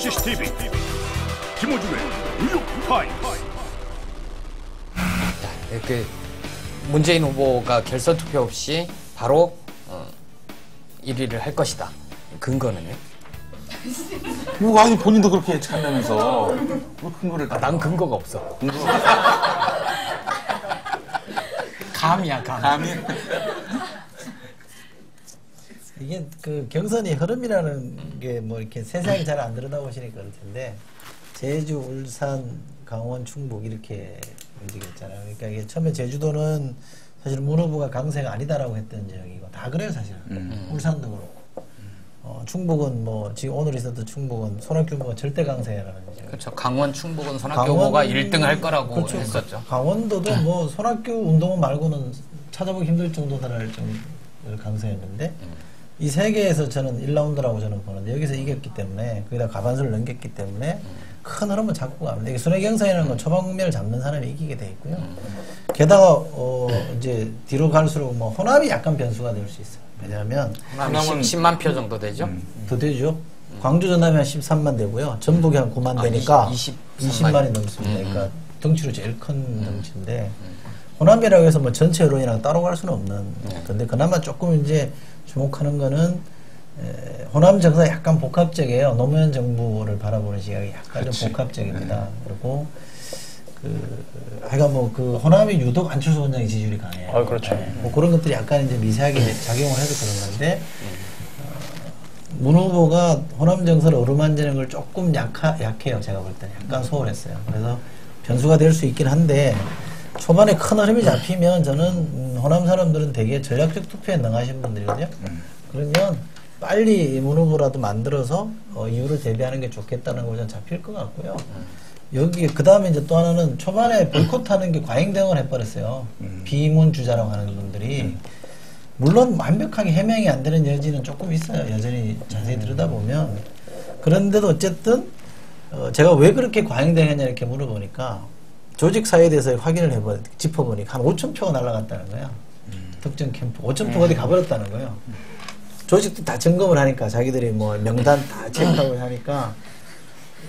CCTV 김호중의 뉴욕타임스. 이렇게 문재인 후보가 결선 투표 없이 바로 1위를 할 것이다. 근거는요? 뭐 아니 본인도 그렇게 예측한다면서 뭐 근거를 난 근거가 없어. 감이야, 감. 감이 이게 그 경선이 흐름이라는 게 뭐 이렇게 세상에 잘 안 들여다보시니까 그럴 텐데 제주, 울산, 강원, 충북 이렇게 움직였잖아요. 그러니까 이게 처음에 제주도는 사실 문 후보가 강세가 아니다라고 했던 지역이고 다 그래요 사실은. 울산도 그렇고. 충북은 뭐 지금 오늘 있었던 충북은 손학규 후보가 절대 강세라는 지역. 그렇죠. 강원, 충북은 손학규 후보가 1등 할 거라고 그렇죠. 했었죠. 강원도도 뭐 손학규 운동원 말고는 찾아보기 힘들 정도다랄 정도의 강세였는데 이 세 개에서 저는 1라운드라고 저는 보는데 여기서 이겼기 때문에 거기다 과반수를 넘겼기 때문에 큰 흐름은 잡고 갑니다. 이게 순회 경선이라는 건 초반 국면을 잡는 사람이 이기게 돼 있고요. 게다가 이제 뒤로 갈수록 뭐 호남이 약간 변수가 될 수 있어요. 왜냐하면 호남은 10만 표 정도 되죠. 더 되죠. 광주 전남이 한 13만 되고요. 전북이 한 9만 되니까 20만이 넘습니다. 그러니까 덩치로 제일 큰 덩치인데 호남이라고 해서 뭐 전체 여론이랑 따로 갈 수는 없는 건데 그나마 조금 이제 주목하는 거는 호남 정서가 약간 복합적이에요. 노무현 정부를 바라보는 시각이 약간 좀 복합적입니다. 그리고 하여간 뭐 그 호남이 유독 안철수 원장의 지지율이 강해요. 그렇죠. 뭐 그런 것들이 약간 이제 미세하게 작용을 해서 그런 건데 문 후보가 호남 정서를 어루만지는 걸 조금 약해요. 제가 볼 때는 약간 소홀했어요. 그래서 변수가 될 수 있긴 한데 초반에 큰 흐름이 잡히면 저는 호남 사람들은 되게 전략적 투표에 능하신 분들이거든요. 그러면 빨리 문 후보라도 만들어서 이유를 대비하는 게 좋겠다는 거는 잡힐 것 같고요. 여기 그 다음에 이제 또 하나는 초반에 보이콧하는 게 과잉 대응을 해버렸어요. 비문 주자라고 하는 분들이 물론 완벽하게 해명이 안 되는 여지는 조금 있어요. 여전히 자세히 들여다보면 그런데도 어쨌든 제가 왜 그렇게 과잉 대응했냐 이렇게 물어보니까 조직 사회에 대해서 확인을 짚어보니까 한 5천 표가 날아갔다는 거야. 특정 캠프 5천 표가 어디 가버렸다는 거예요. 조직도 다 점검을 하니까 자기들이 뭐 명단 다 체크하고 하니까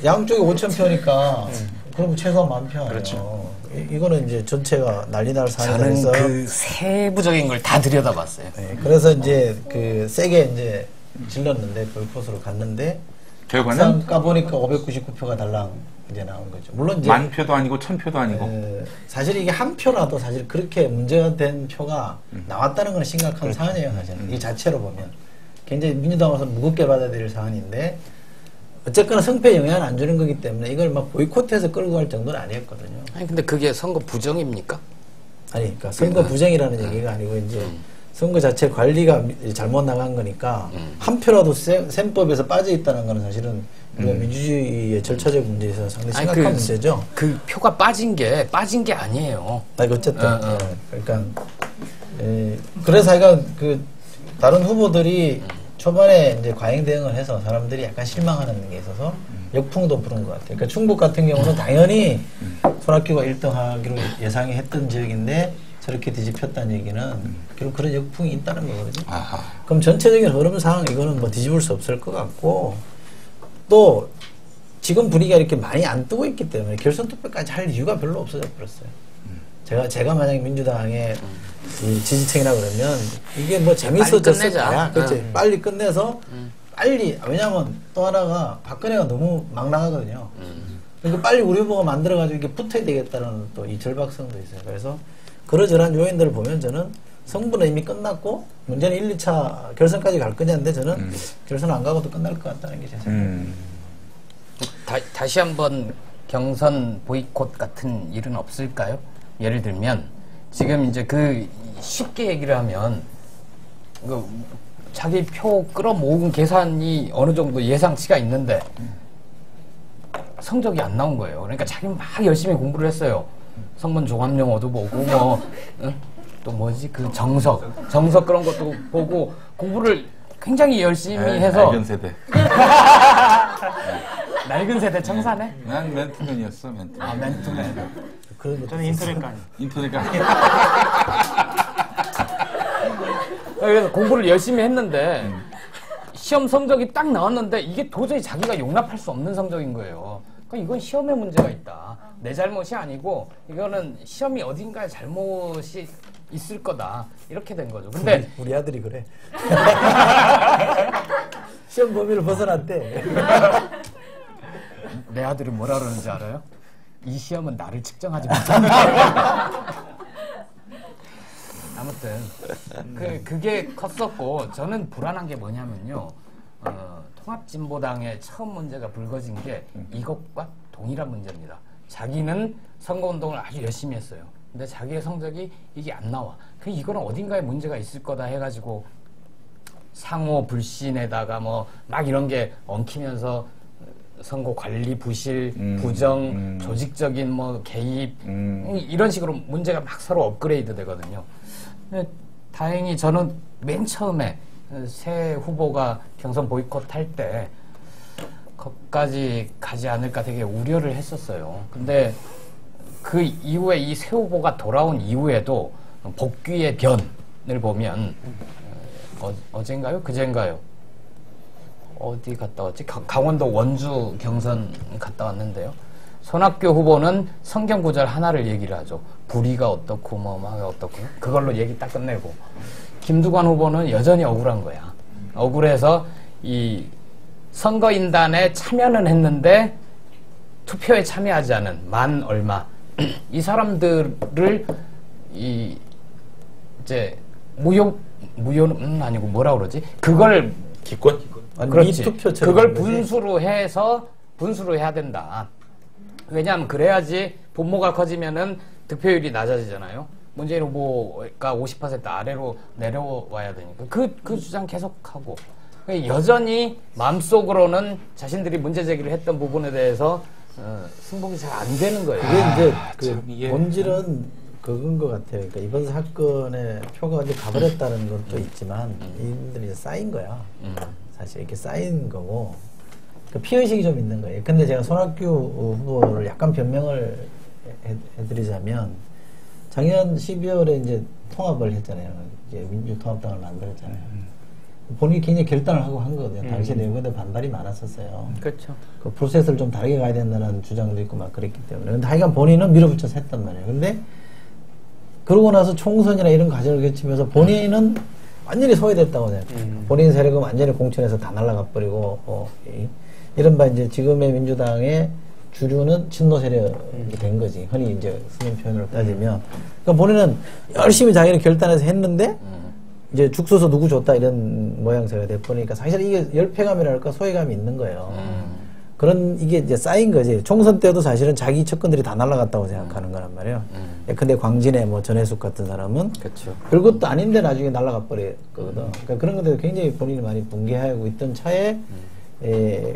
양쪽에 5천 표니까 그럼 최소한 10,000표 아니에요. 그렇죠. 이거는 이제 전체가 난리 날 저는 상황에서 그 세부적인 걸 다 들여다봤어요. 네, 그래서 이제 그 세게 이제 질렀는데 보이콧으로 갔는데 결과는 까보니까 599표가 달랑 이제 나온 거죠. 물론 이제 10,000표도 아니고 1,000표도 아니고 사실 이게 한 표라도 사실 그렇게 문제가 된 표가 나왔다는 건 심각한 사안이에요. 사실은 이 자체로 보면 굉장히 민주당으로서 무겁게 받아들일 사안인데 어쨌거나 성패에 영향을 안 주는 거기 때문에 이걸 막 보이콧해서 끌고 갈 정도는 아니었거든요. 아니 근데 그게 선거 부정입니까? 아니 그러니까 선거 부정이라는 얘기가 아니고 이제 선거 자체 관리가 잘못 나간 거니까 한 표라도 셈법에서 빠져 있다는 거는 사실은 우리가 민주주의의 절차적 문제에서 상당히 심각한 문제죠. 그 표가 빠진 게 아니에요. 아니 어쨌든 그러니까 그래서 하여간 그 다른 후보들이 초반에 이제 과잉 대응을 해서 사람들이 약간 실망하는 게 있어서 역풍도 부른 것 같아요. 그러니까 충북 같은 경우는 당연히 손학규가 1등 하기로 예상이 했던 지역인데 저렇게 뒤집혔다는 얘기는 결국 그런 역풍이 있다는 거거든요. 아하. 그럼 전체적인 흐름상 이거는 뭐 뒤집을 수 없을 것 같고 또 지금 분위기가 이렇게 많이 안 뜨고 있기 때문에 결선 투표까지 할 이유가 별로 없어져 버렸어요. 제가 만약에 민주당의 이 지지층이라 그러면 이게 뭐 재밌어졌을 거야. 그렇지. 빨리 끝내서 빨리 왜냐하면 또 하나가 박근혜가 너무 막 나가거든요. 그러니까 빨리 우리 후보가 만들어가지고 이게 붙어야 되겠다는 또 이 절박성도 있어요. 그래서 그러저러한 요인들을 보면 저는 성분은 이미 끝났고 문제는 1, 2차 결선까지 갈 거냐인데 저는 결선 안 가고도 끝날 것 같다는 게 제 생각입니다. 다시 한번 경선 보이콧 같은 일은 없을까요? 예를 들면 지금 이제 그 쉽게 얘기를 하면 그 자기 표 끌어모은 계산이 어느 정도 예상치가 있는데 성적이 안 나온 거예요. 그러니까 자기는 막 열심히 공부를 했어요. 성분 종합용 얻어보고 뭐 또 뭐지 그 정석 그런 것도 보고 공부를 굉장히 열심히 해서 낡은 세대. 낡은 세대 청사네? 난 맨투맨이었어, 맨투맨. 아 맨투맨. 저는 인터넷까지. 인터넷까지. 그래서 공부를 열심히 했는데 시험 성적이 딱 나왔는데 이게 도저히 자기가 용납할 수 없는 성적인 거예요. 그러니까 이건 시험에 문제가 있다. 내 잘못이 아니고 이거는 시험이 어딘가에 잘못이 있을 거다. 이렇게 된 거죠. 근데 우리 아들이 그래. 시험 범위를 벗어났대. 내 아들이 뭐라 그러는지 알아요? 이 시험은 나를 측정하지 못한다. 아무튼 그게 컸었고 저는 불안한 게 뭐냐면요. 통합진보당의 처음 문제가 불거진 게 이것과 동일한 문제입니다. 자기는 선거운동을 아주 열심히 했어요. 근데 자기의 성적이 이게 안 나와. 이거는 어딘가에 문제가 있을 거다 해가지고 상호 불신에다가 뭐 막 이런 게 엉키면서 선거 관리 부실, 부정, 조직적인 뭐 개입 이런 식으로 문제가 막 서로 업그레이드 되거든요. 근데 다행히 저는 맨 처음에 새 후보가 경선 보이콧 할 때 거기까지 가지 않을까 되게 우려를 했었어요. 근데 그 이후에 이 새 후보가 돌아온 이후에도 복귀의 변을 보면 어젠가요? 그젠가요? 어디 갔다 왔지? 강원도 원주 경선 갔다 왔는데요. 손학규 후보는 성경 구절 하나를 얘기를 하죠. 불의가 어떻고 뭐가 어떻고 그걸로 얘기 딱 끝내고 김두관 후보는 여전히 억울한 거야. 억울해서 이 선거인단에 참여는 했는데 투표에 참여하지 않은 만 얼마 이 사람들을 이제 무효는 아니고 뭐라 그러지? 그걸 기권? 그렇지. 그걸 분수로 해야 된다. 왜냐하면 그래야지 분모가 커지면은 득표율이 낮아지잖아요. 문재인 후보가 50% 아래로 내려와야 되니까 그 주장 계속하고 여전히 마음속으로는 자신들이 문제 제기를 했던 부분에 대해서 승복이 잘 안 되는 거예요. 그게 이제 본질은 그건 것 같아요. 그러니까 이번 사건에 표가 어디 가버렸다는 것도 있지만 이분들이 쌓인 거야. 사실 이렇게 쌓인 거고 피의식이 좀 있는 거예요. 근데 제가 손학규 후보를 약간 변명을 해드리자면 작년 12월에 이제 통합을 했잖아요. 이제 민주통합당을 만들었잖아요. 본인이 굉장히 결단을 하고 한 거거든요. 당시에 내부에 반발이 많았었어요. 그렇죠. 그 프로세스를 좀 다르게 가야 된다는 주장도 있고 막 그랬기 때문에. 근데 하여간 본인은 밀어붙여서 했단 말이에요. 근데 그러고 나서 총선이나 이런 과정을 거치면서 본인은 완전히 소외됐다고 생각해요. 본인 세력은 완전히 공천에서 다 날아가 버리고, 이른바 이제 지금의 민주당의 주류는 친노 세력이 된 거지. 흔히 이제 쓰는 표현으로 따지면. 그러니까 본인은 열심히 자기는 결단해서 했는데, 이제 죽서서 누구 줬다 이런 모양새가 돼버리니까 사실 이게 열패감이랄까 소외감이 있는 거예요. 이게 이제 쌓인 거지. 총선 때도 사실은 자기 측근들이 다 날아갔다고 생각하는 거란 말이에요. 근데 광진의 뭐 전해숙 같은 사람은 그렇죠. 별것도 아닌데 나중에 날아가 버렸거든. 그러니까 그런 것들 굉장히 본인이 많이 붕괴하고 있던 차에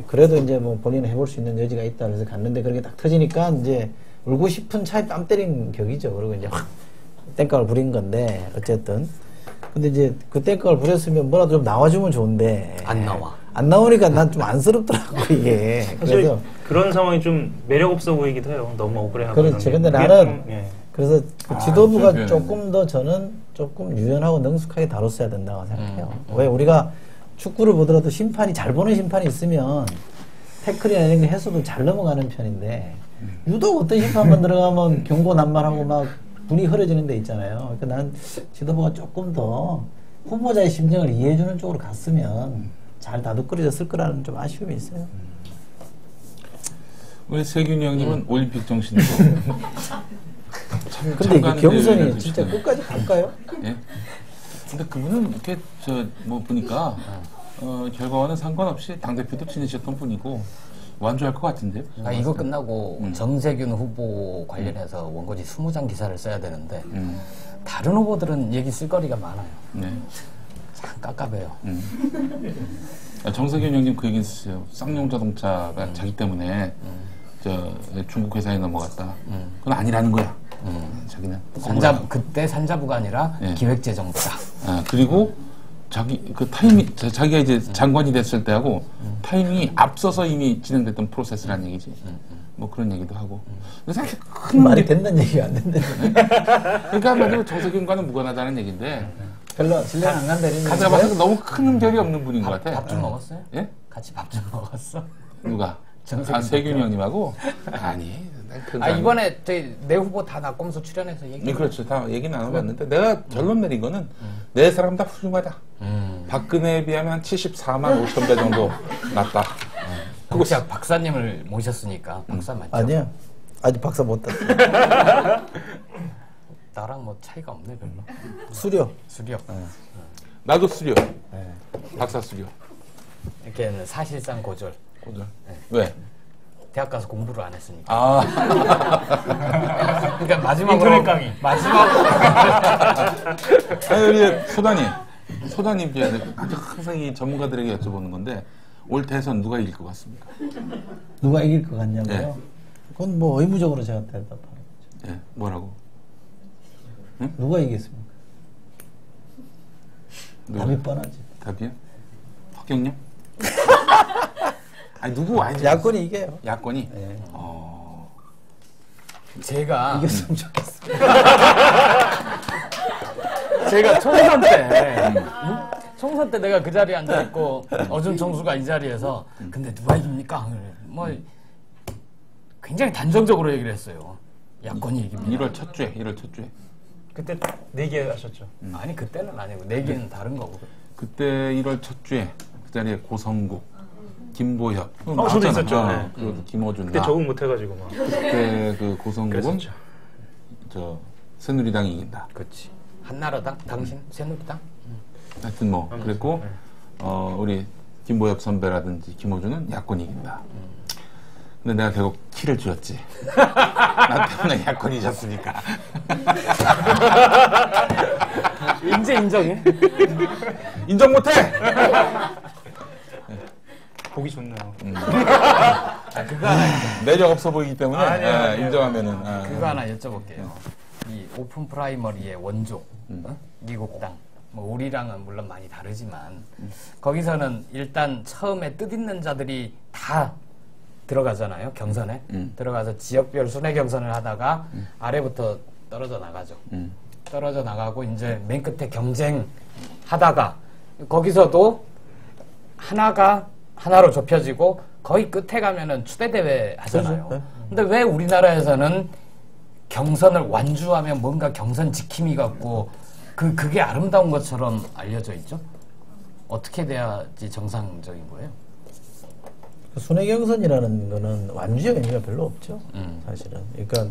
그래도 이제 뭐 본인은 해볼 수 있는 여지가 있다 그래서 갔는데 그렇게 딱 터지니까 이제 울고 싶은 차에 땀 때린 격이죠. 그리고 이제 확 땡깡을 부린 건데 어쨌든. 근데 이제 그 땡깡을 부렸으면 뭐라도 좀 나와주면 좋은데 안 나와. 안 나오니까 난 좀 안쓰럽더라고 이게. 사실 그런 상황이 좀 매력 없어 보이기도 해요. 너무 억울해하고. 그렇지. 근데 나는 그래서 그 지도부가 조금 더 저는 조금 유연하고 능숙하게 다뤘어야 된다고 생각해요. 왜 우리가 축구를 보더라도 심판이 잘 보는 심판이 있으면 태클이나 이런 거 해서도 잘 넘어가는 편인데 유독 어떤 심판만 들어가면 경고 난말하고 막 분이 흐려지는 데 있잖아요. 그러니까 난 지도부가 조금 더 후보자의 심정을 이해해주는 쪽으로 갔으면 잘 다독거려졌을 거라는 좀 아쉬움이 있어요. 우리 세균이 형님은 올림픽 정신으로. 근데 이 경선이 진짜 끝까지 갈까요? 예. 근데 그분은 이렇게 뭐 보니까 결과와는 상관없이 당대표도 지내셨던 분이고 완주할 것 같은데요. 이거 끝나고 정세균 후보 관련해서 원고지 20장 기사를 써야 되는데 다른 후보들은 얘기 쓸 거리가 많아요. 네. 참 깝깝해요. 정세균 형님 그 얘기 있었어요. 쌍용 자동차가 자기 때문에 중국 회사에 넘어갔다. 그건 아니라는 거야. 자기는 그때 산자부가 아니라 기획재정부다. 그리고 자기가 이제 장관이 됐을 때하고 타이밍이 앞서서 이미 진행됐던 프로세스라는 얘기지. 뭐 그런 얘기도 하고. 사실 큰 말이 된다는 얘기가 안 된다는 그러니까 한마디로 정세균과는 무관하다는 얘기인데 별로 신뢰 안 간다는 가자 봐서 너무 큰 별이 없는 분인 것 같아. 밥 좀 먹었어요? 예? 같이 밥 좀 먹었어? 누가? 정세균 세균이 형님하고? 아니. 난 그거 아, 이번에 저희 내 후보 다 낙검수 출연해서 얘기. 네, 그렇죠. 다 얘기 나눠봤는데 내가 결론 내린 거는 네 사람 다 훌륭하다. 박근혜에 비하면 한 74만 5천 배 정도 낫다. 혹시 박사님을 모셨으니까 박사 맞죠? 아니야. 아직 박사 못 땄어. 나랑 뭐 차이가 없네 별로. 수료. 수력. 나도 수료. 박사 수료. 이렇게 사실상 고졸. 고졸. 왜? 대학 가서 공부를 안 했으니까. 아. 그러니까 마지막으로 인터넷 강의. 아니, 우리 소다님 이제 아주 항상 이 전문가들에게 여쭤보는 건데 올 대선 누가 이길 것 같습니까? 누가 이길 것 같냐고요? 네. 그건 뭐 의무적으로 제가 대답하는 거죠. 예, 뭐라고? 누가 이기겠습니까? 답이 뻔하지. 답이요? 박경영? 아니 누구 아니 야권이 이겨요. 야권이? 네. 제가 이겼으면 좋겠어. 제가 총선 때 내가 그 자리에 앉아 있고 어준청수가 이 자리에서 근데 누가 이깁니까? 뭐 굉장히 단정적으로 얘기를 했어요. 야권이 이깁니다. 1월 첫 주에. 그때 4개 하셨죠. 아니 그때는 아니고 네 개는 다른 거고. 그때 1월 첫 주에 그 자리에 고성국, 김보협, 저도 있었죠. 네. 그리고 김어준 그때 나. 적응 못 해가지고 막. 그때 그 고성국은 그랬었죠. 저 새누리당이 이긴다. 그렇지. 한나라당, 당신, 새누리당. 하여튼 뭐 그랬고 우리 김보협 선배라든지 김어준은 야권이 이긴다. 근데 내가 결국 키를 쥐었지. 나 때문에 야권이 졌으니까. 이제 인정해? 인정 못해. 보기 좋네요. 그거 하나 매력 없어 보이기 때문에 아니요. 인정하면은 그거 하나 여쭤볼게요. 이 오픈 프라이머리의 원조, 미국당, 뭐 우리랑은 물론 많이 다르지만 거기서는 일단 처음에 뜻있는 자들이 다 들어가잖아요. 경선에 들어가서 지역별 순회 경선을 하다가 아래부터 떨어져 나가죠. 떨어져 나가고 이제 맨 끝에 경쟁하다가 거기서도 하나로 좁혀지고 거의 끝에 가면은 추대대회 하잖아요. 그렇죠. 근데 왜 우리나라에서는 경선을 완주하면 뭔가 경선 지킴이 같고 그게 아름다운 것처럼 알려져 있죠? 어떻게 돼야지 정상적인 거예요? 순회경선이라는 거는 완주의 의미가 별로 없죠. 사실은. 그러니까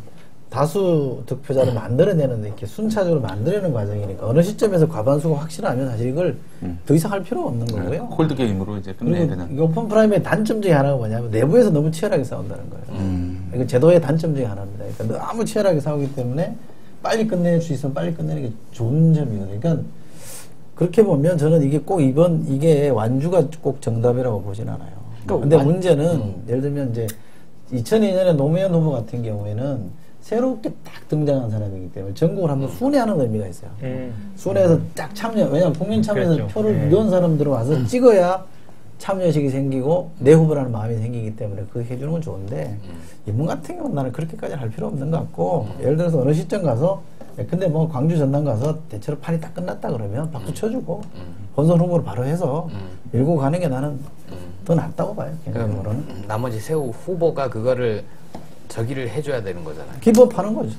다수 득표자를 만들어내는 이렇게 순차적으로 만들어내는 과정이니까 어느 시점에서 과반수가 확실하면 사실 이걸 더 이상 할 필요가 없는 거고요. 콜드 게임으로 이제 끝내야 그리고 되는. 이 오픈 프라임의 단점 중에 하나가 뭐냐면 내부에서 너무 치열하게 싸운다는 거예요. 이건 제도의 단점 중에 하나입니다. 그러니까 너무 치열하게 싸우기 때문에 빨리 끝낼 수 있으면 빨리 끝내는 게 좋은 점이거든요. 그러니까 그렇게 보면 저는 이게 꼭 이게 완주가 꼭 정답이라고 보진 않아요. 근데 문제는 예를 들면 이제 2002년에 노무현 후보 같은 경우에는 새롭게 딱 등장한 사람이기 때문에 전국을 한번 순회하는 의미가 있어요. 순회에서 딱 참여, 왜냐하면 국민 참여에서 그랬죠. 표를 넣은 사람들은 와서 찍어야 참여의식이 생기고 내 후보라는 마음이 생기기 때문에 그거 해주는 건 좋은데 이분 같은 경우는 나는 그렇게까지 할 필요 없는 것 같고 예를 들어서 어느 시점 가서 근데 뭐 광주 전남 가서 대체로 판이 딱 끝났다 그러면 박수 쳐주고 본선 후보를 바로 해서 밀고 가는 게 나는 더 낫다고 봐요. 개인적으로는. 나머지 세우 후보가 그거를 저기를 해줘야 되는 거잖아요. 기법하는 거죠.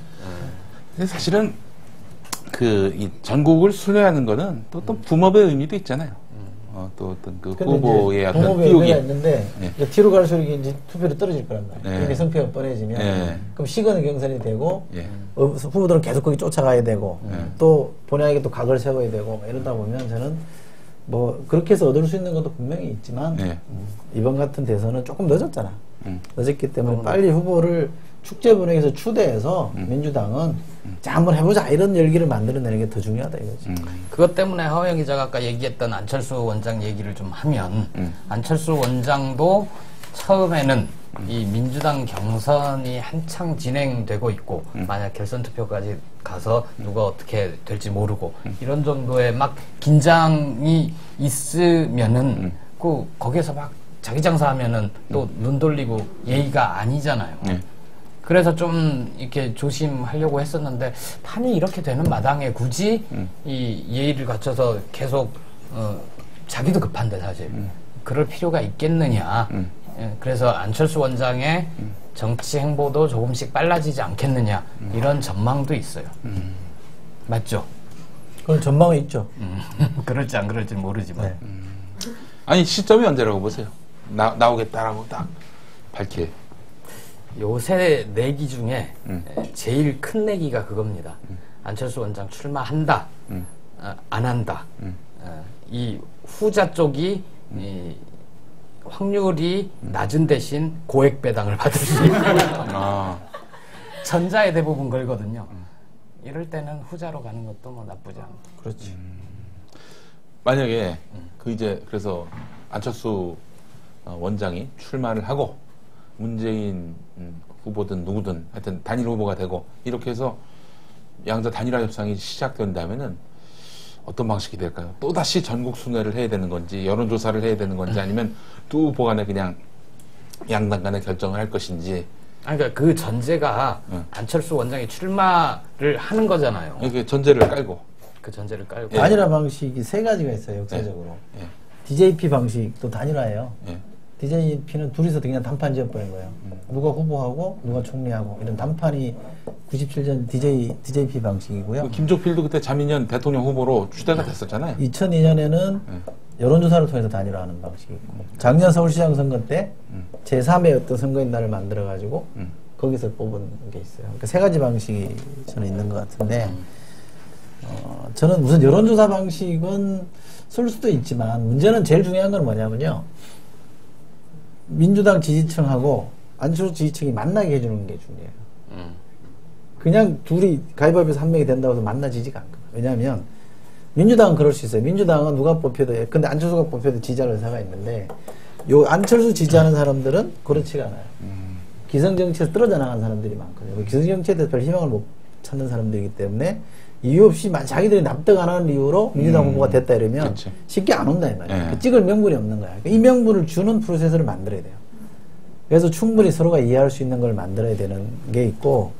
근데 사실은 이 전국을 순회하는 거는 또 붐업의 의미도 있잖아요. 또 어떤 그 후보의 어떤 동업의 띄우기. 의미가 있는데 네. 이제 뒤로 갈수록 이제 투표율이 떨어질 거란 말이에요. 네. 이게 성패가 뻔해지면 네. 그럼 시간의 경선이 되고 예. 후보들은 계속 거기 쫓아가야 되고 네. 또 본인에게 또 각을 세워야 되고 이러다 보면 저는 뭐 그렇게 해서 얻을 수 있는 것도 분명히 있지만 네. 이번 같은 대선은 조금 늦었잖아. 늦었기 때문에 빨리 후보를 축제 분위기에서 추대해서 민주당은 자 한번 해보자 이런 열기를 만들어내는 게 더 중요하다 이거지. 그것 때문에 하호영 기자가 아까 얘기했던 안철수 원장 얘기를 좀 하면 안철수 원장도 처음에는 이 민주당 경선이 한창 진행되고 있고 만약 결선 투표까지 가서 누가 어떻게 될지 모르고 이런 정도의 막 긴장이 있으면은 거기에서 막 자기 장사하면은 또 눈 돌리고 예의가 아니잖아요. 네. 그래서 좀 이렇게 조심하려고 했었는데 판이 이렇게 되는 마당에 굳이 이 예의를 갖춰서 계속 자기도 급한데 사실 그럴 필요가 있겠느냐. 예, 그래서 안철수 원장의 정치 행보도 조금씩 빨라지지 않겠느냐 이런 전망도 있어요. 맞죠? 그런 전망은 있죠. 그럴지 안 그럴지 모르지만. 네. 아니 시점이 언제라고 보세요? 나오겠다라고 딱 밝히. 요새 내기 중에 제일 큰 내기가 그겁니다. 안철수 원장 출마한다, 안 한다. 이 후자 쪽이 이 확률이 낮은 대신 고액 배당을 받을 수 있는 아, 전자에 대부분 걸거든요. 이럴 때는 후자로 가는 것도 뭐 나쁘지 않다. 그렇지. 만약에 그 이제 그래서 안철수 원장이 출마를 하고 문재인 후보든 누구든 하여튼 단일 후보가 되고 이렇게 해서 양자 단일화 협상이 시작된다면은 어떤 방식이 될까요? 또다시 전국 순회를 해야 되는 건지 여론조사를 해야 되는 건지 아니면 두 후보 간에 그냥 양당 간에 결정을 할 것인지. 그러니까 그 전제가 안철수 원장이 출마를 하는 거잖아요. 이렇게 전제를 깔고. 그 전제를 깔고. 단일화 방식이 세 가지가 있어요, 역사적으로. 예. DJP 방식도 단일화예요. 예. DJP는 둘이서 그냥 단판 지어버린 거예요. 누가 후보하고 누가 총리하고 이런 단판이 97년 DJP 방식이고요. 그 김종필도 그때 자민련 대통령 후보로 추대가 됐었잖아요. 2002년에는 여론조사를 통해서 단일화하는 방식이고 작년 서울시장 선거 때 제3의 어떤 선거인 날을 만들어가지고 거기서 뽑은 게 있어요. 그러니까 세 가지 방식이 저는 있는 것 같은데 저는 우선 여론조사 방식은 쓸 수도 있지만 문제는 제일 중요한 건 뭐냐면요. 민주당 지지층하고 안철수 지지층이 만나게 해주는 게 중요해요. 그냥 둘이 가위바위보에서 한 명이 된다고 해서 만나지지가 않거든요. 왜냐하면 민주당은 그럴 수 있어요. 민주당은 누가 뽑혀도 근데 안철수가 뽑혀도 지지할 의사가 있는데 요 안철수 지지하는 사람들은 그렇지가 않아요. 기성정치에서 떨어져 나간 사람들이 많거든요. 기성정치에 대해서 별 희망을 못 찾는 사람들이기 때문에 이유 없이 자기들이 납득 안 하는 이유로 민주당 후보가 됐다 이러면 그치. 쉽게 안 온다 이 말이에요. 네. 찍을 명분이 없는 거야. 이 명분을 주는 프로세스를 만들어야 돼요. 그래서 충분히 서로가 이해할 수 있는 걸 만들어야 되는 게 있고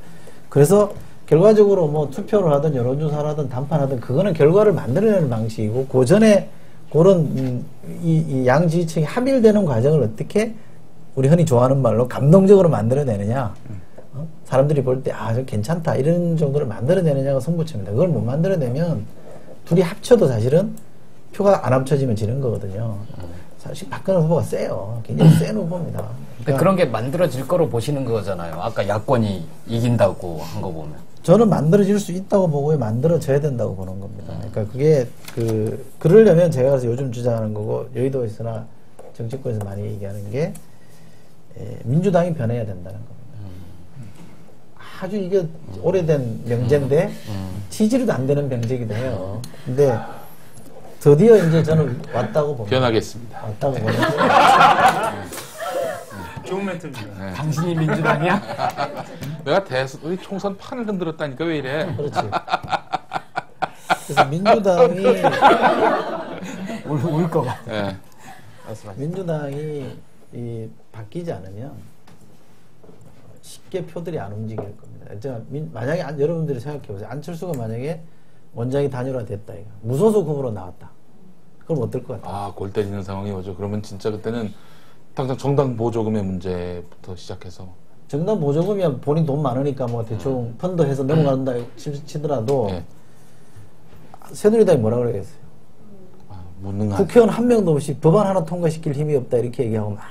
그래서 결과적으로 뭐 투표를 하든 여론조사를 하든 단판하든 그거는 결과를 만들어내는 방식이고 그 전에 그런 이 양 지지층이 합일되는 과정을 어떻게 우리 흔히 좋아하는 말로 감동적으로 만들어내느냐 사람들이 볼 때 저 괜찮다 이런 정도를 만들어내느냐가 승부처입니다. 그걸 못 만들어내면 둘이 합쳐도 사실은 표가 안 합쳐지면 지는 거거든요. 사실 박근혜 후보가 세요. 굉장히 센 후보입니다. 근데 그런 게 만들어질 거로 보시는 거잖아요. 아까 야권이 이긴다고 한 거 보면. 저는 만들어질 수 있다고 보고요. 만들어져야 된다고 보는 겁니다. 그러니까 그게 그러려면 제가 그래서 요즘 주장하는 거고 여의도에서나 정치권에서 많이 얘기하는 게 민주당이 변해야 된다는 겁니다. 아주 이게 오래된 명제인데 치지도 안 되는 명제이기도 해요. 근데 드디어 이제 저는 왔다고 봅니다. 변하겠습니다. 왔다고 보는데 좋은 멘트입니다. 당신이 민주당이야? 내가 우리 총선 판을 흔들었다니까 왜 이래? 그렇지. 그래서 민주당이 울 거 같아. 예. 민주당이 바뀌지 않으면 쉽게 표들이 안 움직일 겁니다. 만약에 여러분들이 생각해 보세요. 안철수가 만약에 원장이 단일화됐다 이거 무소속 후보로 나왔다. 그럼 어떨 것 같아요? 아, 골 때리는 상황이 오죠. 그러면 진짜 그때는 당장 정당 보조금의 문제부터 시작해서 정당 보조금이면 본인 돈 많으니까 뭐 대충 펀드해서 넘어간다 치더라도 예. 새누리당이 뭐라 그러겠어요? 무능한. 국회의원 한 명도 없이 법안 하나 통과시킬 힘이 없다 이렇게 얘기하고 막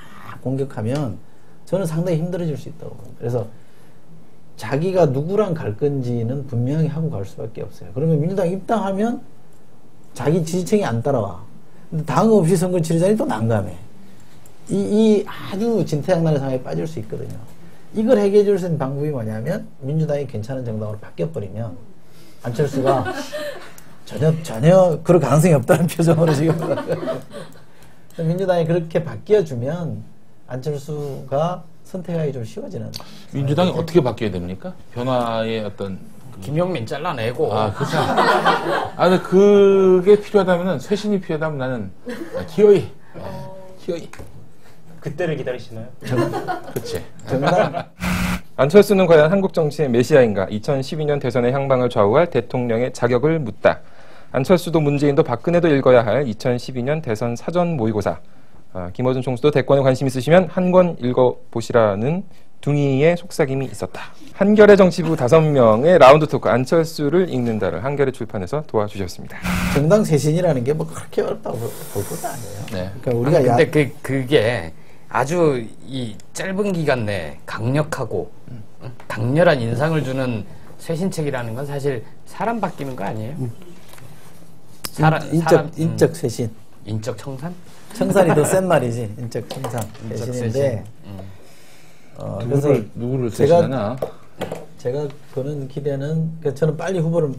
공격하면 저는 상당히 힘들어질 수 있다고 봅니다. 그래서 자기가 누구랑 갈 건지는 분명히 하고 갈 수밖에 없어요. 그러면 민주당 입당하면 자기 지지층이 안 따라와. 근데 당 없이 선거 치르자니 또 난감해. 이 아주 진퇴양난의 상황에 빠질 수 있거든요. 이걸 해결해 줄 수 있는 방법이 뭐냐면 민주당이 괜찮은 정당으로 바뀌어버리면 안철수가 전혀 그럴 가능성이 없다는 표정으로 지금 민주당이 그렇게 바뀌어주면 안철수가 선택하기 좀 쉬워지는. 민주당이 어떻게 바뀌어야 됩니까? 변화의 어떤 김용민 잘라내고. 그렇죠. 근데 그게 필요하다면은 쇄신이 필요하다면 나는 기어이 그때를 기다리시나요? 그렇지. 정당 안철수는 과연 한국 정치의 메시아인가? 2012년 대선의 향방을 좌우할 대통령의 자격을 묻다. 안철수도 문재인도 박근혜도 읽어야 할 2012년 대선 사전 모의고사. 김어준 총수도 대권에 관심 있으시면 한 권 읽어보시라는 둥이의 속삭임이 있었다. 한겨레 정치부 5명의 라운드 토크 안철수를 읽는다를 한겨레 출판에서 도와주셨습니다. 정당 쇄신이라는 게 뭐 그렇게 어렵다고 볼 것도 아니에요. 네. 그러니까 우리가 근데 그게 아주 이 짧은 기간 내에 강력하고 강렬한 인상을 주는 쇄신책이라는 건 사실 사람 바뀌는 거 아니에요? 인적 쇄신. 인적 청산? 청산이 더 센 말이지. 인적 청산. 쇄신인데. 그래서 누구를 쇄신하나? 제가 보는 기대는 저는 빨리 후보를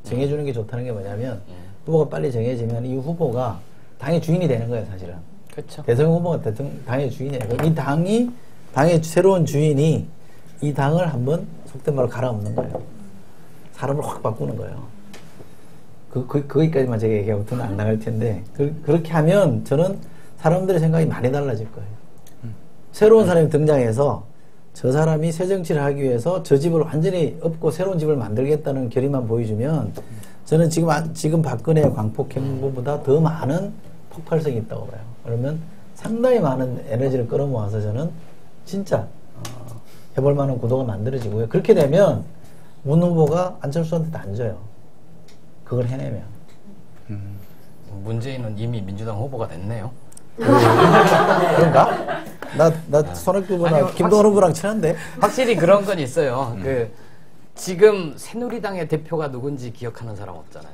정해주는 게 좋다는 게 뭐냐면 후보가 빨리 정해지면 이 후보가 당의 주인이 되는 거예요, 사실은. 그렇죠. 대통령 후보가 당의 주인이에요. 이 당의 새로운 주인이 이 당을 한번 속된 말로 갈아엎는 거예요. 사람을 확 바꾸는 거예요. 거기까지만 제가 얘기하고 더는 안 나갈 텐데 그렇게 하면 저는 사람들의 생각이 많이 달라질 거예요. 새로운 사람이 등장해서 저 사람이 새 정치를 하기 위해서 저 집을 완전히 엎고 새로운 집을 만들겠다는 결의만 보여주면 저는 지금 박근혜의 광폭 행보보다 더 많은 폭발성이 있다고 봐요. 그러면 상당히 많은 에너지를 끌어모아서 저는 진짜 해볼 만한 구도가 만들어지고요. 그렇게 되면 문 후보가 안철수한테도 안 져요. 그걸 해내면. 문재인은 이미 민주당 후보가 됐네요. 그런가? 나 손학규 후보나 김동완 후보랑 친한데? 확실히 그런 건 있어요. 지금 새누리당의 대표가 누군지 기억하는 사람 없잖아요.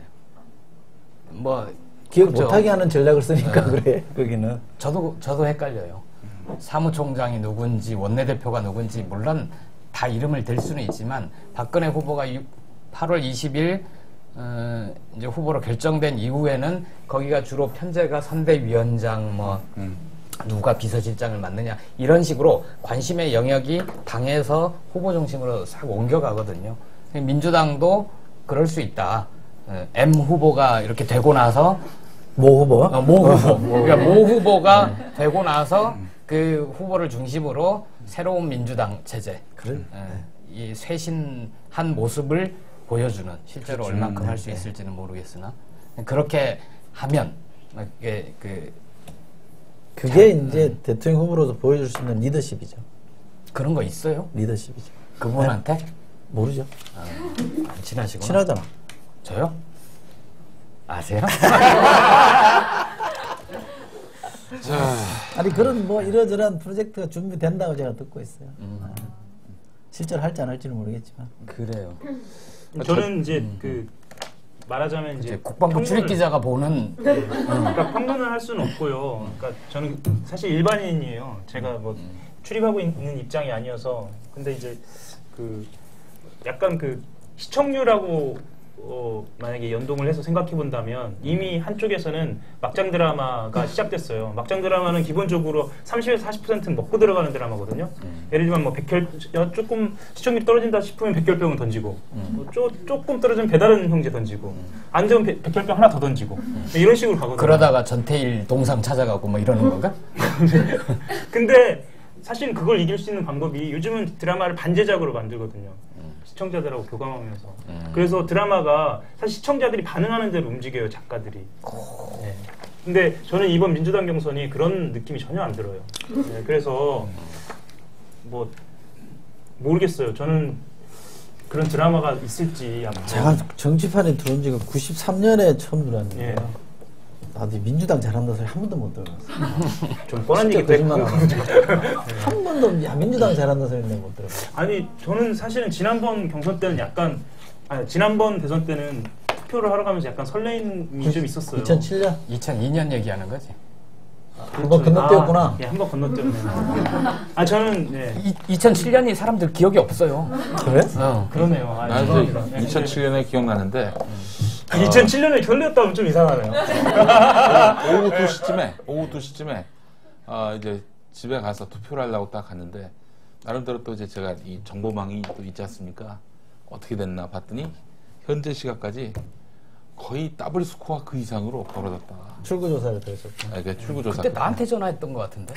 뭐 기억 그렇죠. 못하게 하는 전략을 쓰니까 그래. 거기는. 저도 헷갈려요. 사무총장이 누군지 원내대표가 누군지 물론 다 이름을 댈 수는 있지만 박근혜 후보가 8월 20일 이제 후보로 결정된 이후에는 거기가 주로 편제가 선대위원장 누가 비서실장을 맡느냐 이런 식으로 관심의 영역이 당에서 후보 중심으로 싹 옮겨가거든요. 민주당도 그럴 수 있다. M 후보가 이렇게 되고 나서 모 후보? 모 후보. 그러니까 모 후보가 되고 나서 그 후보를 중심으로 새로운 민주당 체제, 이 쇄신한 모습을 보여주는 실제로 그렇죠. 얼만큼 할 수 있을지는 모르겠으나 그렇게 하면 그게 이제 대통령 후보로서 보여줄 수 있는 리더십이죠. 그런 거 있어요? 리더십이죠. 그분한테? 모르죠. 안 친하시구나. 친하잖아. 저요? 아세요? 아니 그런 뭐 이러저러한 프로젝트가 준비된다고 제가 듣고 있어요. 실제로 할지 안 할지는 모르겠지만. 그래요. 저는 이제 말하자면 이제 국방부 출입 기자가 보는 그러니까 평론을 할 수는 없고요. 그러니까 저는 사실 일반인이에요. 제가 뭐 출입하고 있는 입장이 아니어서. 근데 이제 약간 시청률하고 만약에 연동을 해서 생각해 본다면 이미 한쪽에서는 막장 드라마가 시작됐어요. 막장 드라마는 기본적으로 30에서 40%는 먹고 들어가는 드라마거든요. 예를 들면 뭐 조금 시청률이 떨어진다 싶으면 백혈병을 던지고 조금 떨어지면 배다른 형제 던지고 안 되면 백혈병 하나 더 던지고 이런 식으로 가거든요. 그러다가 전태일 동상 찾아가고 뭐 이러는 건가? 근데 사실 그걸 이길 수 있는 방법이 요즘은 드라마를 반제작으로 만들거든요. 시청자들하고 교감하면서. 그래서 드라마가 사실 시청자들이 반응하는 대로 움직여요, 작가들이. 네. 근데 저는 이번 민주당 경선이 그런 느낌이 전혀 안 들어요. 네, 그래서 뭐 모르겠어요. 저는 그런 드라마가 있을지. 제가 정치판에 들어온 지가 93년에 처음 들어왔는데 예. 나도 민주당 잘한다 소리 한 번도 못 들어봤어. 좀 뻔한 얘기도 했고. 한 번도 민주당 잘한다 소리 내가 못 들어봤어. 아니 저는 사실은 지난번 경선 때는 지난번 대선 때는 투표를 하러 가면서 약간 설레임이 좀 있었어요. 2007년? 2002년 얘기하는 거지. 한번 건너뛰었구나. 예, 한번 건너뛰었네. 저는 2007년이 사람들 기억이 없어요. 그래? 그러네요. 나는 이제 2007년에 기억나는데 2007년에 결례였다면 좀 이상하네요. 오후 2시쯤에 이제 집에 가서 투표를 하려고 딱 갔는데 나름대로 또 이제 제가 이 정보망이 또 있지 않습니까? 어떻게 됐나 봤더니 현재 시각까지 거의 더블 스코어 그 이상으로 벌어졌다. 출구조사를 더 했었죠. 출구조사. 그때 나한테 전화했던 것 같은데.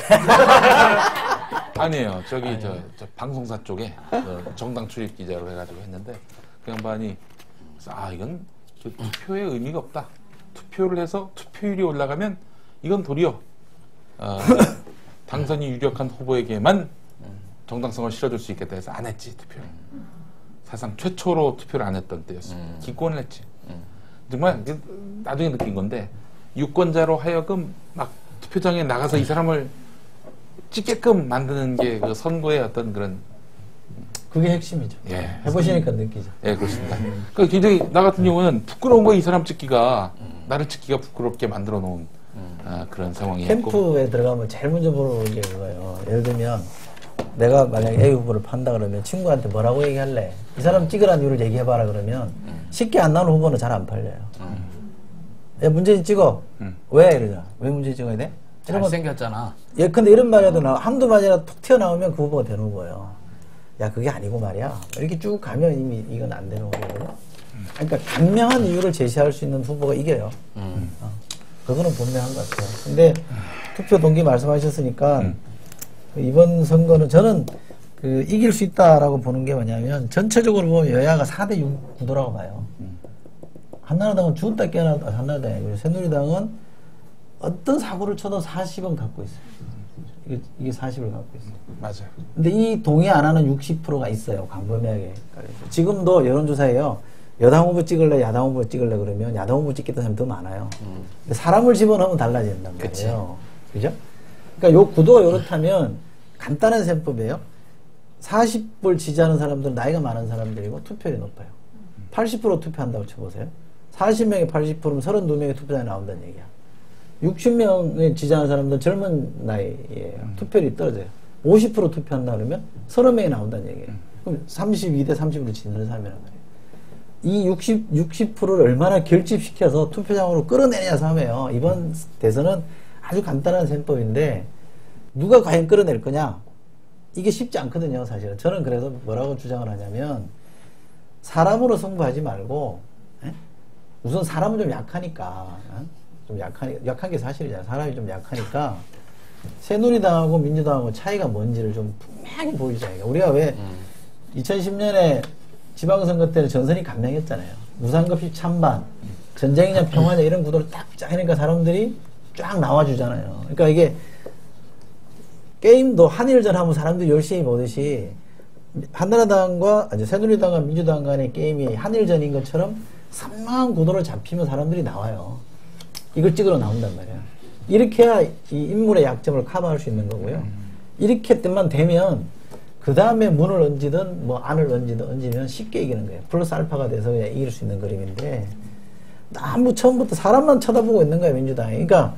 아니에요. 저기 저 방송사 쪽에 정당 출입 기자로 해가지고 했는데 그 양반이 이건 그 투표에 의미가 없다. 투표를 해서 투표율이 올라가면 이건 도리어 당선이 유력한 후보에게만 정당성을 실어줄 수 있겠다 해서 안 했지 투표를. 사상 최초로 투표를 안 했던 때였어. 기권을 했지. 정말 나중에 느낀 건데 유권자로 하여금 막 투표장에 나가서 이 사람을 찍게끔 만드는 게 그 선거의 어떤 그런 그게 핵심이죠. 예. 해보시니까 느끼죠. 예, 그렇습니다. 그러니까 굉장히 나 같은 경우는 부끄러운 거 이 사람 찍기가 나를 찍기가 부끄럽게 만들어 놓은 그런 상황이었고. 캠프에 들어가면 제일 먼저 물어보는 게 그거예요. 예를 들면 내가 만약에 A 후보를 판다 그러면 친구한테 뭐라고 얘기할래? 이 사람 찍으라는 이유를 얘기해봐라 그러면 쉽게 안 나오는 후보는 잘 안 팔려요. 야, 문재인 찍어. 왜? 이러잖아. 왜 문재인 찍어야 돼? 잘생겼잖아. 예, 근데 이런 말이라도 한두 마디라도 툭 튀어나오면 그 후보가 되는 거예요. 야, 그게 아니고 말이야. 이렇게 쭉 가면 이미 이건 안 되는 거거든요. 그러니까 간명한 이유를 제시할 수 있는 후보가 이겨요. 그거는 분명한 것 같아요. 근데 투표 동기 말씀하셨으니까 이번 선거는 저는 그 이길 수 있다라고 보는 게 뭐냐면 전체적으로 보면 여야가 4대 6 구도라고 봐요. 한나라당은 죽었다 깨어났다 한나라당이고요. 새누리당은 어떤 사고를 쳐도 40은 갖고 있어요. 이게 40을 갖고 있어요. 맞아요. 근데 이 동의 안 하는 60%가 있어요. 광범위하게. 지금도 여론조사에요. 여당 후보 찍을래, 야당 후보 찍을래 그러면 야당 후보 찍겠다는 사람이 더 많아요. 사람을 집어넣으면 달라진단 말이에요. 그죠? 그러니까 요 구도가 이렇다면 간단한 셈법이에요. 40을 지지하는 사람들은 나이가 많은 사람들이고 투표율이 높아요. 80% 투표한다고 쳐보세요. 40명에 80%면 32명의 투표장에 나온다는 얘기야. 60명의 지지하는 사람들은 젊은 나이예요. 투표율이 떨어져요. 50% 투표한다 그러면 30명이 나온다는 얘기예요. 그럼 32대 30으로 지는 사람이란 말이에요. 이 60%를 얼마나 결집시켜서 투표장으로 끌어내냐 싸움이에요. 이번 대선은 아주 간단한 셈법인데 누가 과연 끌어낼 거냐? 이게 쉽지 않거든요, 사실은. 저는 그래서 뭐라고 주장을 하냐면 사람으로 승부하지 말고 우선 사람은 좀 약하니까 약한 게 사실이잖아요. 사람이 좀 약하니까 새누리당하고 민주당하고 차이가 뭔지를 좀 분명히 보이자니까. 우리가 왜 2010년에 지방선거 때는 전선이 감명했잖아요. 무상급식 찬반, 전쟁이냐 평화냐 이런 구도를 딱 짜니까 사람들이 쫙 나와주잖아요. 그러니까 이게 게임도 한일전 하면 사람들이 열심히 보듯이 한나라당과 새누리당과 민주당 간의 게임이 한일전인 것처럼 선명한 구도를 잡히면 사람들이 나와요. 이걸 찍으러 나온단 말이야. 이렇게 해야 이 인물의 약점을 커버할 수 있는 거고요. 이렇게만 되면 그 다음에 문을 얹든 뭐 안을 얹으면 쉽게 이기는 거예요. 플러스 알파가 돼서 그냥 이길 수 있는 그림인데 너무 처음부터 사람만 쳐다보고 있는 거예요, 민주당이. 그러니까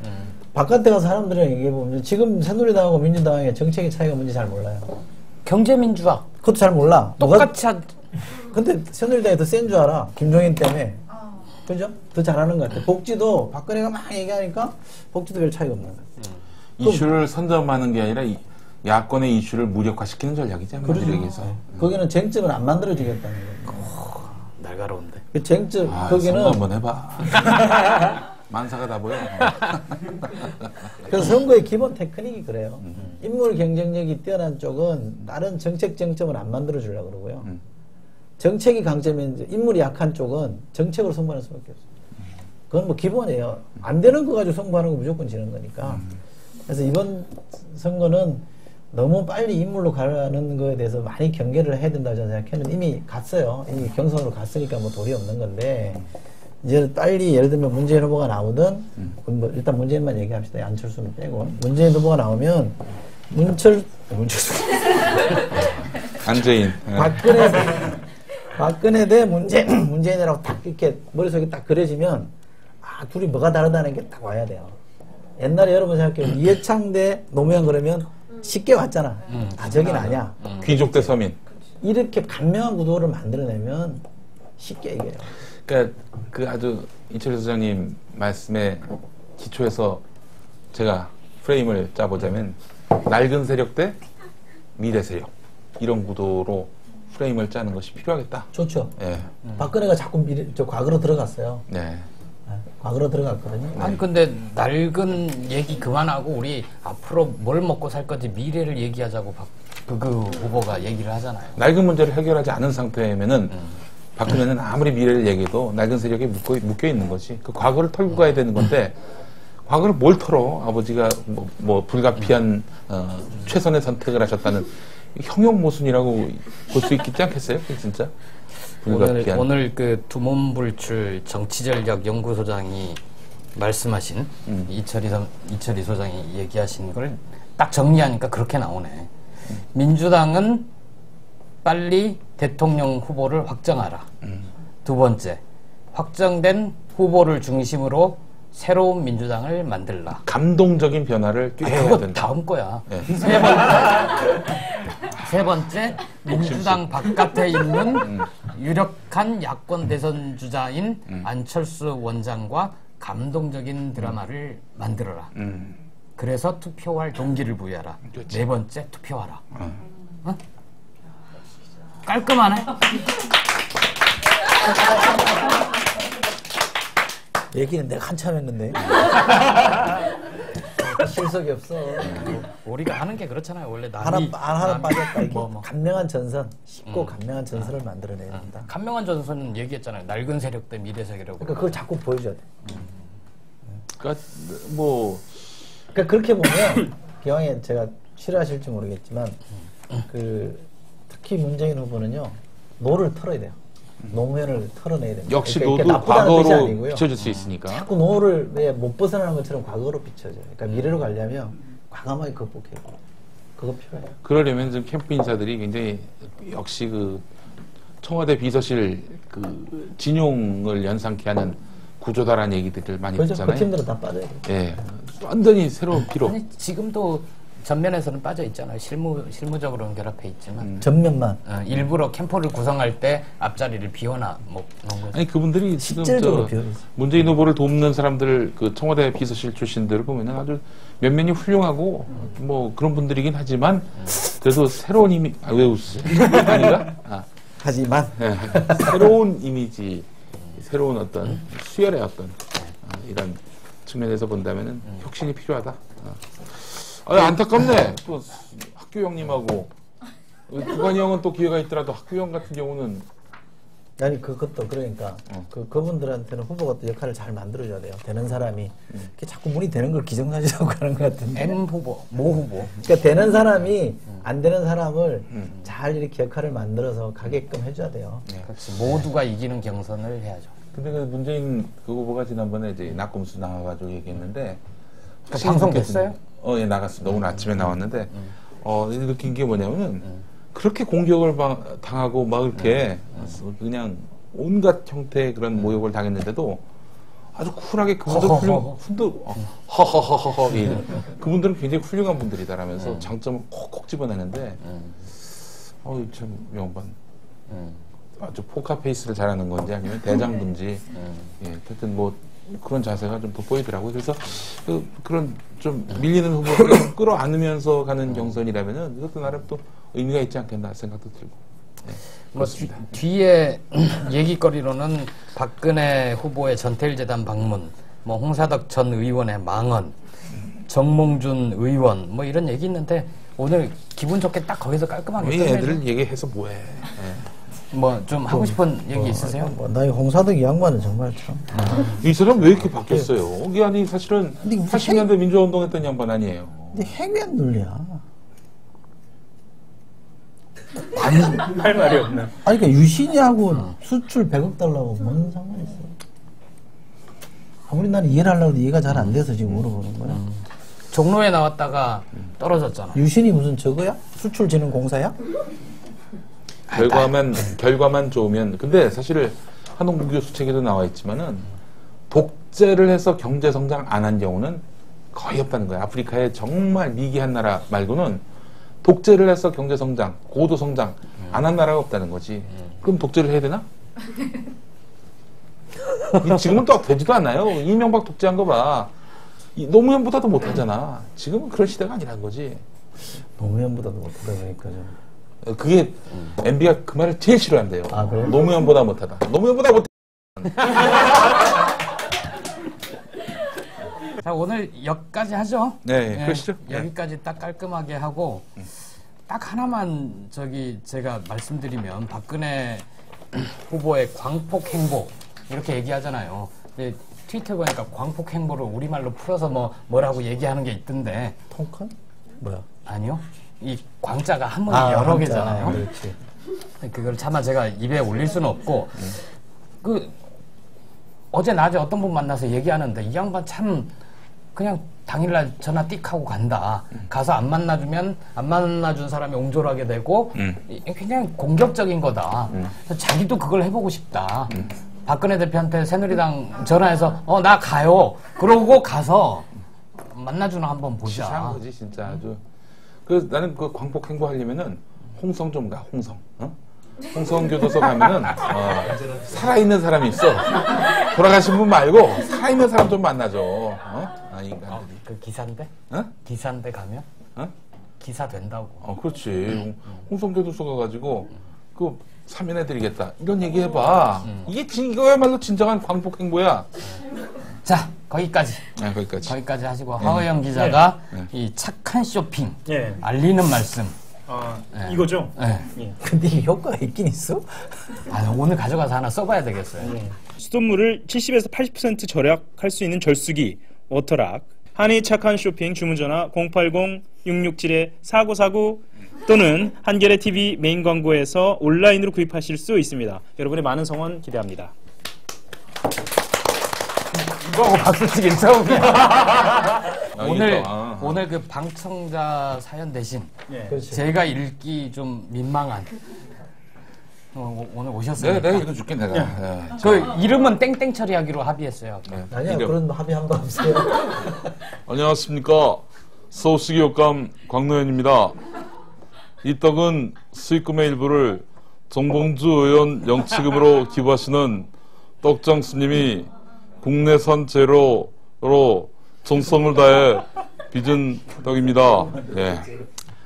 바깥에 가서 사람들이랑 얘기해보면 지금 새누리당하고 민주당의 정책의 차이가 뭔지 잘 몰라요. 경제민주화. 그것도 잘 몰라. 똑같이 근데 새누리당이 더 센 줄 알아. 김종인 때문에. 그죠? 더 잘하는 것 같아. 복지도 박근혜가 막 얘기하니까 복지도 별 차이가 없는 것 같아. 이슈를 선점하는 게 아니라 야권의 이슈를 무력화시키는 전략이죠. 그러죠. 거기는 쟁점을 안 만들어주겠다는 거예요. 날카로운데. 그 쟁점, 거기는. 선거 한번 해봐. 만사가 다 보여. 그래서 선거의 기본 테크닉이 그래요. 인물 경쟁력이 뛰어난 쪽은 다른 정책 쟁점을 안 만들어주려고 그러고요. 정책이 강점인 인물이 약한 쪽은 정책으로 승부하는 수밖에 없어요. 그건 뭐 기본이에요. 안 되는 거 가지고 승부하는 거 무조건 지는 거니까. 그래서 이번 선거는 너무 빨리 인물로 가는 거에 대해서 많이 경계를 해야 된다고 저는 생각했는데 이미 갔어요. 이미 경선으로 갔으니까 뭐 도리 없는 건데 이제 빨리 예를 들면 문재인 후보가 나오든 뭐 일단 문재인만 얘기합시다. 안철수는 빼고 문재인 후보가 나오면 안재인 박근혜 대 문재인이라고 딱 이렇게 머릿속에 딱 그려지면 둘이 뭐가 다르다는 게 딱 와야 돼요. 옛날에 여러분 생각해요. 이해창 대 노무현 그러면 쉽게 왔잖아. 저긴 아니야. 귀족 대 서민. 이렇게 간명한 구도를 만들어내면 쉽게 이겨요. 그러니까 그 아주 이철수 소장님 말씀에 기초해서 제가 프레임을 짜보자면 낡은 세력 대 미래 세력 이런 구도로 프레임을 짜는 것이 필요하겠다. 좋죠. 예. 박근혜가 자꾸 과거로 들어갔어요. 네. 과거로 들어갔거든요. 아니 근데 낡은 얘기 그만하고 우리 앞으로 뭘 먹고 살 건지 미래를 얘기하자고 그 후보가 얘기를 하잖아요. 낡은 문제를 해결하지 않은 상태면은 박근혜는 아무리 미래를 얘기해도 낡은 세력에 묶여 있는 거지. 그 과거를 털고 가야 되는 건데 과거를 뭘 털어? 아버지가 뭐 불가피한 최선의 선택을 하셨다는 형용 모순이라고 볼 수 있지 않겠어요? 진짜. 오늘 그 두문불출 정치전략 연구소장이 말씀하신 이철희 소장이 얘기하신 걸 딱 정리하니까 그렇게 나오네. 민주당은 빨리 대통령 후보를 확정하라. 두 번째, 확정된 후보를 중심으로 새로운 민주당을 만들라. 감동적인 변화를 꾀해야 그거 된다. 다음 거야. 네. 세 번째, 민주당 바깥에 있는 유력한 야권 대선 주자인 안철수 원장과 감동적인 드라마를 만들어라. 그래서 투표할 동기를 부여하라. 그렇지. 네 번째, 투표하라. 어? 깔끔하네. 얘기는 내가 한참 했는데. 실속이 없어. 우리가 하는 게 그렇잖아요. 원래 하나 빠졌다. 이게 뭐. 간명한 전선, 쉽고 간명한 전선을 만들어내야 된다. 간명한 전선은 얘기했잖아요. 낡은 세력 대 미래 세력이라고. 그러니까 그걸 자꾸 보여줘야 돼. 그러니까 뭐 그러니까 그렇게 보면 기왕에 제가 싫어하실지 모르겠지만 특히 문재인 후보는요 노를 털어야 돼요. 노무현을 털어내야 됩니다. 역시 그러니까 노도 나쁘다는 뜻이 과거로 아니고요. 비춰질 수 있으니까. 자꾸 노를 왜 못 벗어나는 것처럼 과거로 비춰져요. 그러니까 미래로 가려면 과감하게 극복해야 돼요. 그거 필요해요. 그러려면 지금 캠프 인사들이 굉장히 역시 그 청와대 비서실 그 진용을 연상케 하는 구조다라는 얘기들을 많이 그렇죠. 듣잖아요. 그 팀들은 다 빠져야 돼요. 예, 완전히 새로운 피로. 아니 지금도 전면에서는 빠져 있잖아요. 실무적으로는 결합해 있지만 전면만. 일부러 캠프를 구성할 때 앞자리를 비워놔 놓은 거죠. 아니 그분들이 지금 실질적으로 비워있어요. 문재인 후보를 돕는 사람들 그 청와대 비서실 출신들을 보면은 아주 면면이 훌륭하고 뭐 그런 분들이긴 하지만 그래도 새로운 이미 왜 웃으세요? 아닌가? 하지만 네, 새로운 이미지, 새로운 어떤 수열의 어떤 이런 측면에서 본다면은 혁신이 필요하다. 안타깝네. 또 학교 형님하고 구관이 형은 또 기회가 있더라도 학교 형 같은 경우는 아니 그것도 그러니까 그분들한테는 후보가 또 역할을 잘 만들어줘야 돼요. 되는 사람이 이렇게 자꾸 문이 되는 걸 기정사실하고 가는 것 같은데. M 후보, 모 후보. 그러니까 되는 사람이 안 되는 사람을 잘 이렇게 역할을 만들어서 가게끔 해줘야 돼요. 그렇지. 모두가 이기는 경선을 해야죠. 근데 그 문재인 그 후보가 지난번에 이제 낙검수 나와가지고 얘기했는데 방송 됐어요? 예, 나갔습니다. 오늘 아침에 나왔는데 느낀 게 뭐냐면은 그렇게 공격을 당하고 막 이렇게 그냥 온갖 형태의 그런 모욕을 당했는데도 아주 쿨하게 그분들 허허허허 그분들은 굉장히 훌륭한 분들이다라면서 장점을 콕콕 집어내는데 참 명반 아주 포카페이스를 잘하는 건지 아니면 대장군지 예, 하여튼 뭐 그런 자세가 좀 돋보이더라고요. 그래서 그런 좀 밀리는 후보를 좀 끌어안으면서 가는 경선이라면은 이것도 나름 또 의미가 있지 않겠나 생각도 들고. 네, 뭐 뒤에 얘기거리로는 박근혜 후보의 전태일재단 방문, 뭐 홍사덕 전 의원의 망언, 정몽준 의원 뭐 이런 얘기 있는데 오늘 기분 좋게 딱 거기서 깔끔하게 이 끝내죠. 애들 얘기해서 뭐해. 뭐 좀 하고 싶은 얘기 있으세요? 나이 홍사덕 이 양반은 정말 참. 이 사람 왜 이렇게 바뀌었어요? 이게 아니 사실은 근데 80년대 민주화운동했던 양반 아니에요. 근데 행위한 논리야. 할 말이 없네. 아니 그러니까 유신이하고 수출 100억 달러하고 뭔 상관이 있어? 아무리 나는 이해를 하려고 해도 이해가 잘 안 돼서 지금 물어보는 거야. 종로에 나왔다가 떨어졌잖아. 유신이 무슨 저거야? 수출진흥공사야? 결과만 좋으면 근데 사실 한홍구 교수 책에도 나와 있지만은 독재를 해서 경제 성장 안 한 경우는 거의 없다는 거야. 아프리카의 정말 미개한 나라 말고는 독재를 해서 경제 성장, 고도 성장 안 한 나라가 없다는 거지. 그럼 독재를 해야 되나? 지금은 또 되지도 않아요. 이명박 독재한 거 봐. 노무현보다도 못하잖아. 지금은 그런 시대가 아니란 거지. 노무현보다도 못하다 보니까 좀. 그게 MB가 그 말을 제일 싫어한대요. 아, 그래요? 노무현보다 못하다. 노무현보다 못. 자, 오늘 여기까지 하죠. 네, 그러시죠. 여기까지 딱 깔끔하게 하고 딱 하나만 제가 말씀드리면 박근혜 후보의 광폭 행보 이렇게 얘기하잖아요. 근데 트위터 보니까 광폭 행보를 우리말로 풀어서 뭐라고 얘기하는 게 있던데. 통큰? 뭐야? 아니요. 이 광자가 한문이 여러 개잖아요. 그렇지. 그걸 차마 제가 입에 올릴 수는 없고 어제 낮에 어떤 분 만나서 얘기하는데 이 양반 참 그냥 당일날 전화 띡 하고 간다. 가서 안 만나준 사람이 옹졸하게 되고 굉장히 공격적인 거다. 그래서 자기도 그걸 해보고 싶다. 박근혜 대표한테 새누리당 전화해서 나 가요. 그러고 가서 만나주나 한번 보자. 시시한 거지 진짜 아주. 그래서 나는 그 광폭 행보 하려면은 홍성 좀 가. 홍성. 홍성 교도소 가면은 살아있는 사람이 있어. 돌아가신 분 말고 살아있는 사람 좀 만나줘. 인간들이. 그 기사인데? 어? 기사인데 가면? 기사 된다고. 그렇지. 홍성 교도소 가가지고 그 사면해드리겠다. 이런 얘기 해봐. 이거야말로 진정한 광폭 행보야. 자, 거기까지. 네, 거기까지. 하시고 하호영 기자가 이 착한 쇼핑 알리는 말씀. 이거죠? 네. 근데 이 효과가 있긴 있어? 오늘 가져가서 하나 써봐야 되겠어요. 수돗물을 70에서 80% 절약할 수 있는 절수기 워터락. 한이 착한 쇼핑 주문전화 080-667-4949 또는 한겨레 TV 메인 광고에서 온라인으로 구입하실 수 있습니다. 여러분의 많은 성원 기대합니다. 이거하고 박수 치긴 처음이야. 이게 오늘 그 방청자 사연 대신 그렇지. 제가 읽기 좀 민망한 오늘 오셨으니까. 내가 읽어줄게 내가. 그 이름은 땡땡 처리하기로 합의했어요. 아니야, 그런 합의한 거 없어요. 안녕하십니까. 서울시기 역감 광노현입니다. 이 떡은 수익금의 일부를 정봉주 의원 영치금으로 기부하시는 떡장스님이 국내산 재료로 정성을 다해 빚은 떡입니다. 예.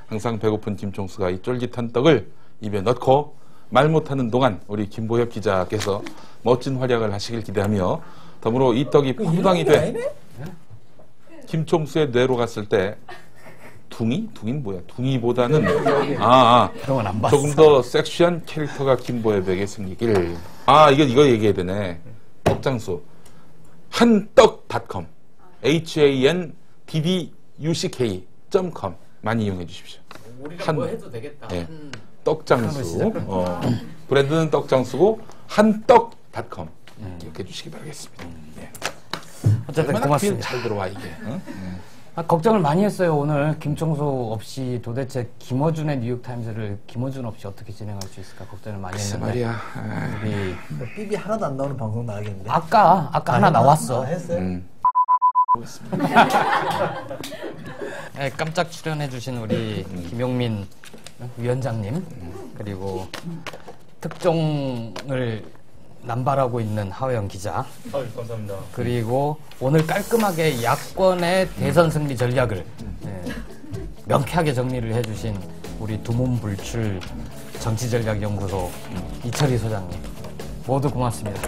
항상 배고픈 김총수가 이 쫄깃한 떡을 입에 넣고 말 못하는 동안 우리 김보엽 기자께서 멋진 활약을 하시길 기대하며 더불어 이 떡이 포장이 돼 김총수의 뇌로 갔을 때 둥이는 뭐야? 둥이보다는 그동안 안 봤어. 조금 더 섹시한 캐릭터가 김보엽에게 생기길. 이거 얘기해야 되네. 떡장수 한떡닷컴 handduck.com 많이 이용해 주십시오. 우리가 뭐 해도 되겠다. 떡장수. 브랜드는 떡장수고 한떡닷컴 기억해 주시기 바라겠습니다. 어쨌든 얼마나 고맙습니다. 잘 들어와 이게. 걱정을 많이 했어요. 오늘 김총수 없이 도대체 김어준의 뉴욕타임즈를 김어준 없이 어떻게 진행할 수 있을까 걱정을 많이 했는데 말이야. 우리 삐비 하나도 안 나오는 방송 나가겠는데. 아까 하나 나왔어. 했어요? 네, 깜짝 출연해주신 우리 김용민 위원장님 그리고 특종을 남발하고 있는 하호영 기자 감사합니다. 그리고 오늘 깔끔하게 야권의 대선 승리 전략을 명쾌하게 정리를 해주신 우리 두문불출 정치전략연구소 이철희 소장님 모두 고맙습니다.